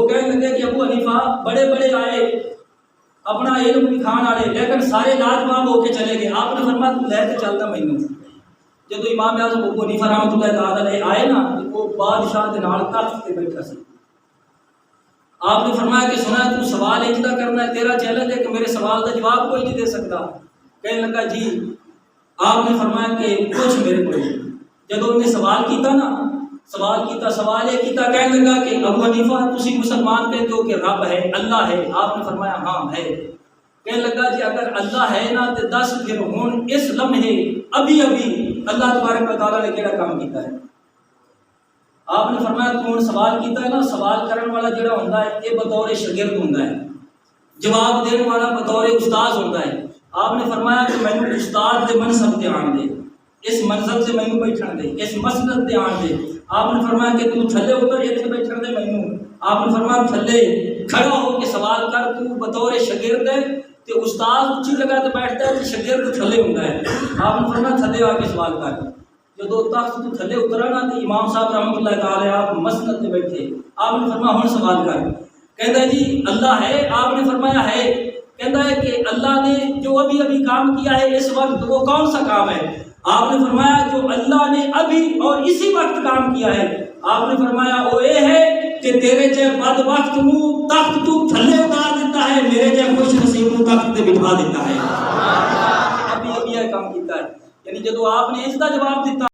کہنے لگے کہ ابو حنیفہ بڑے بڑے آئے اپنا علم دکھان والے لیکن سارے لاجواب ہو کے چلے گئے. آپ نے فرمایا تو لے کے چلتا مینوں. جب امام اعظم ابو حنیفہ رحمۃ اللہ تعالی علیہ آئے نا وہ بادشاہ کے نال تخت تے بیٹھا سی. آپ نے فرمایا کہ سنا تو سوال اجدا کرنا ہے, تیرا چیلنج ہے کہ میرے سوال کا جواب کوئی نہیں دے سکتا. کہنے لگا جی. آپ نے فرمایا کہ کچھ میرے کو. جب انہوں نے سوال کیتا نا سوال یہ کیتا, کہنے لگا کہ ابو حنیفہ تسی مسلمان کہتے ہو کہ رب ہے اللہ ہے. آپ نے فرمایا ہاں ہے. کہنے لگا جی اگر اللہ ہے نا تو دس پھر ہوں اس لمحے ابھی اللہ تبارک و تعالیٰ نے کیڑا کام کیتا ہے. آپ نے فرمایا تو ہوں سوال کیتا ہے نا, سوال کرنے والا جڑا ہوتا ہے یہ بطور شاگرد ہوتا ہے, جواب دینے والا بطور استاد ہوتا ہے. آپ نے فرمایا کہ مینوں استاد دے منصب تے آن دے, اس منصب سے مینوں بیٹھن دے, اس مسند تے آن دے. آپ نے فرمایا کہ تو تھلے اتر اتنے بیٹھن دے مینوں. آپ نے فرمایا تھلے کھڑا ہو کے سوال کر, تو بطور شاگرد ہے تے استاد اونچی لگا تے بیٹھتا ہے تے شاگرد تھلے ہوندا ہے. آپ نے فرمایا تھلے آ کے سوال کر. جدو تخت تو تھلے اترا نا تو امام صاحب رحمۃ اللہ تعالی آپ مسند تے بیٹھے. آپ نے فرمایا ہن سوال کر. کہندا جی اللہ ہے. آپ نے فرمایا ہے. کہندا ہے کہ اللہ نے جو ابھی کام کیا ہے اس وقت وہ کون سا کام ہے؟ آپ نے فرمایا جو اللہ نے ابھی اور اسی وقت کام کیا ہے. آپ نے فرمایا وہ یہ ہے کہ تیرے جے بد وقت نو تخت تو تھلے اتار دیتا ہے, میرے جے خوش نصیب نو تخت تے بٹھا دیتا ہے. ابھی یہ کام کیتا ہے. یعنی جدو آپ نے اس کا جواب دیتا